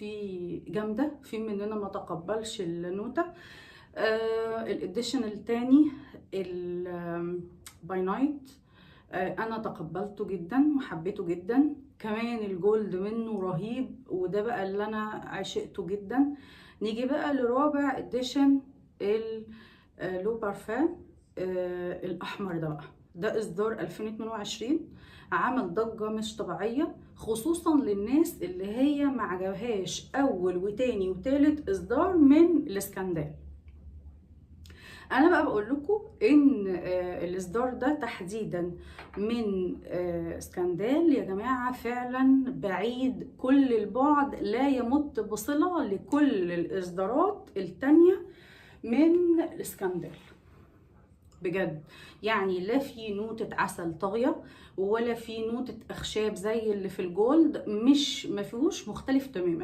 في جامده، في مننا ما تقبلش النوته. الاديشن التاني الباي نايت، انا تقبلته جدا وحبيته جدا. كمان الجولد منه رهيب، وده بقى اللي انا عشقته جدا. نيجي بقى لرابع اديشن لو بارفان الاحمر ده بقى. ده اصدار 2022، عمل ضجة مش طبيعية، خصوصا للناس اللي هي ما عجبهاش اول وتاني وتالت اصدار من الاسكندال. انا بقى بقول لكم ان الاصدار ده تحديدا من اسكندال يا جماعه فعلا بعيد كل البعد، لا يمت بصله لكل الاصدارات التانيه من الاسكندال بجد. يعني لا في نوتة عسل طاغية ولا في نوتة اخشاب زي اللي في الجولد، مش مفيهوش، مختلف تماما.